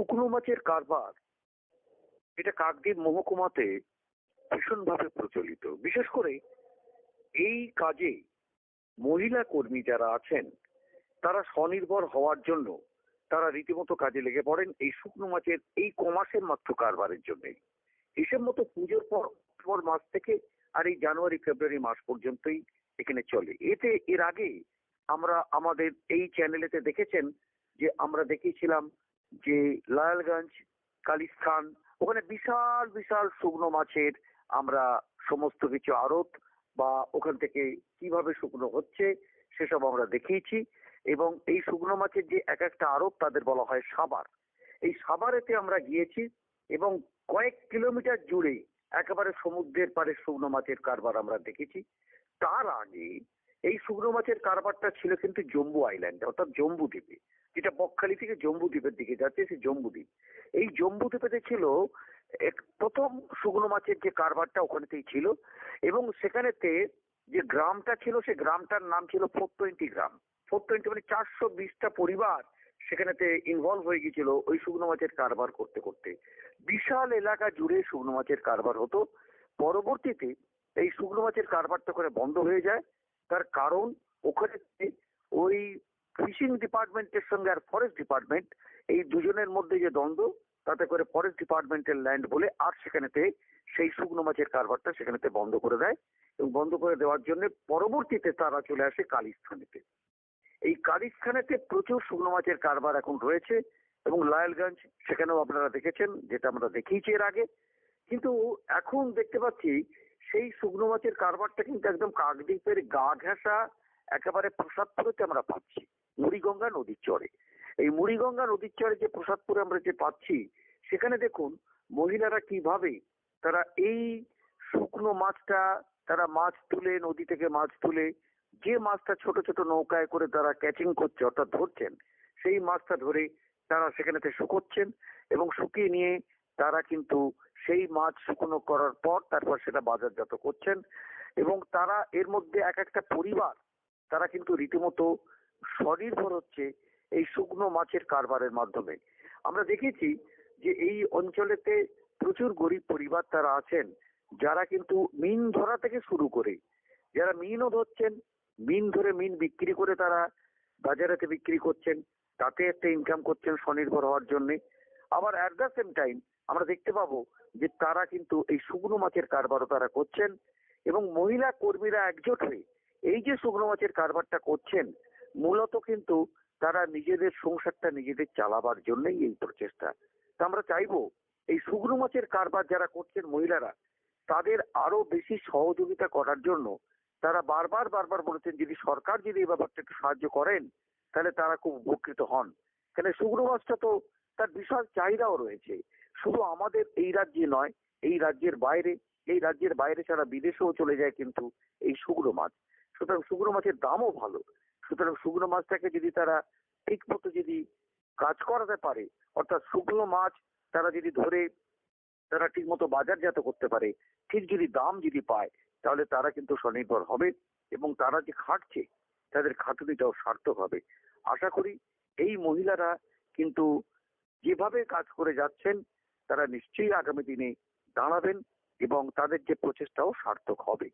শুকনো মাছের কারবার এটা কাকদ্বীপ মহকুমাতে ভীষণভাবে প্রচলিত। বিশেষ করে এই কাজে মহিলা কর্মী যারা আছেন তারা স্বনির্ভর হওয়ার জন্য তারা রীতিমতো কাজে লেগে পড়েন এই শুকনো মাছের এই কমাসের মাত্র কারবারের জন্যই। হিসেব মতো পুজোর পর অক্টোবর মাস থেকে আর এই জানুয়ারি ফেব্রুয়ারি মাস পর্যন্তই এখানে চলে। এর আগে আমরা আমাদের এই চ্যানেলেতে দেখেছেন যে আমরা দেখিয়েছিলাম যে লায়ালগঞ্জ, কালিস্থান, ওখানে বিশাল বিশাল শুকনো মাছের আমরা সমস্ত কিছু আড়ত বা ওখান থেকে কিভাবে শুকনো হচ্ছে সেসব আমরা দেখিয়েছি। এবং এই শুকনো মাছের যে এক একটা আড়ত তাদের বলা হয় সাবার। এই সাবারেতে আমরা গিয়েছি এবং কয়েক কিলোমিটার জুড়ে একেবারে সমুদ্রের পাড়ে শুকনো মাছের কারবার আমরা দেখেছি। তার আগে এই শুকনো মাছের কারবারটা ছিল কিন্তু জম্বু আইল্যান্ডে, অর্থাৎ জম্বু দ্বীপে, যেটা বকখালি থেকে জম্বু দ্বীপের দিকে যাচ্ছে, সেই জম্বু দ্বীপ। এই জম্বু দ্বীপেতে ছিল প্রথম শুকনো মাছের যে কারবারটা ওখানেতেই ছিল। এবং সেখানেতে যে গ্রামটা ছিল সেই গ্রামটার নাম ছিল 420 গ্রাম। 420 মানে 420টা পরিবার সেখানেতে ইনভলভ হয়ে গিয়েছিল ওই শুকনো মাছের কারবার করতে করতে। বিশাল এলাকা জুড়ে শুকনো মাছের কারবার হতো। পরবর্তীতে এই শুকনো মাছের কারবারটা করে বন্ধ হয়ে যায়। তার কারণ ওখানে ওই ফিশিং ডিপার্টমেন্টের সঙ্গে আর ফরেস্ট ডিপার্টমেন্ট এই দুজনের মধ্যে যে দ্বন্দ্ব, তাতে করে ফরেস্ট ডিপার্টমেন্টের ল্যান্ড বলে আর সেখানেতে সেই শুকনো মাছের কারবারটা সেখানেতে বন্ধ করে দেয়। এবং বন্ধ করে দেওয়ার জন্য পরবর্তীতে তারা চলে আসে কালিস্থানেতে। এই কালিস্থানেতে প্রচুর শুকনো মাছের কারবার এখন রয়েছে। এবং লায়ালগঞ্জ সেখানেও আপনারা দেখেছেন, যেটা আমরা দেখিয়েছি এর আগে। কিন্তু এখন দেখতে পাচ্ছি সেই শুকনো মাছের কারবারটা কিন্তু একদম কাকদ্বীপের গা ঘেঁষা একেবারে প্রসাদপুরেতে আমরা পাচ্ছি, মুড়িগঙ্গা নদীর চরে। এই মুড়িগঙ্গা নদীর চরে যে প্রসাদপুরে আমরা যে পাচ্ছি, সেখানে দেখুন মহিলারা কিভাবে তারা এই শুকনো মাছটা তারা মাছ তুলে, নদী থেকে মাছ তুলে, যে মাছটা ছোট ছোট নৌকায় করে তারা ক্যাচিং করছে অর্থাৎ ধরছেন, সেই মাছটা ধরে তারা সেখানেতে শুকোচ্ছেন এবং শুকিয়ে নিয়ে তারা কিন্তু সেই মাছ শুকনো করার পর তারপর সেটা বাজারজাত করছেন। এবং তারা এর মধ্যে এক একটা পরিবার তারা কিন্তু রীতিমতো স্বনির্ভর হচ্ছে এই শুকনো মাছের কারবারের মাধ্যমে। আমরা দেখেছি যে এই অঞ্চলেতে প্রচুর গরিব পরিবার তারা আছেন যারা কিন্তু মিন ধরা থেকে শুরু করে যারা মিনও ধরছেন, মিন ধরে মিন বিক্রি করে তারা বাজারেতে বিক্রি করছেন, তাতে একটা ইনকাম করছেন স্বনির্ভর হওয়ার জন্য। আবার অ্যাট দ্য সেম টাইম আমরা দেখতে পাবো যে তারা কিন্তু এই শুকনো মাছের কারবারও তারা করছেন। এবং মহিলা কর্মীরা একজোট হয়ে এই যে শুকনো মাছের কারবারটা করছেন, মূলত কিন্তু তারা নিজেদের সংসারটা নিজেদের চালাবার জন্যই এই প্রচেষ্টা। তা আমরা চাইবো এই শুকনো মাছের কারবার যারা করছেন মহিলারা, তাদের আরো বেশি সহযোগিতা করার জন্য। তারা বারবার বারবার বলেছেন যদি সরকার যদি এই ব্যাপারটা একটু সাহায্য করেন তাহলে তারা খুব উপকৃত হন। কেন শুকনো মাছটা তো তার বিশাল চাহিদাও রয়েছে, শুধু আমাদের এই রাজ্যে নয়, এই রাজ্যের বাইরে, এই রাজ্যের বাইরে ছাড়া বিদেশেও চলে যায় কিন্তু এই শুকনো মাছ। সুতরাং শুকনো মাছের দামও ভালো। সুতরাং শুকনো মাছটাকে যদি তারা ঠিক মতো যদি কাজ করাতে পারে, অর্থাৎ শুকনো মাছ তারা যদি ধরে তারা ঠিক মতো বাজারজাত করতে পারে, ঠিক যদি দাম যদি পায়, তাহলে তারা কিন্তু স্বনির্ভর হবে এবং তারা যে খাটছে তাদের খাটুনিটাও সার্থক হবে। আশা করি এই মহিলারা কিন্তু যেভাবে কাজ করে যাচ্ছেন তারা নিশ্চয়ই আগামী দিনে দাঁড়াবেন এবং তাদের যে প্রচেষ্টাও সার্থক হবে।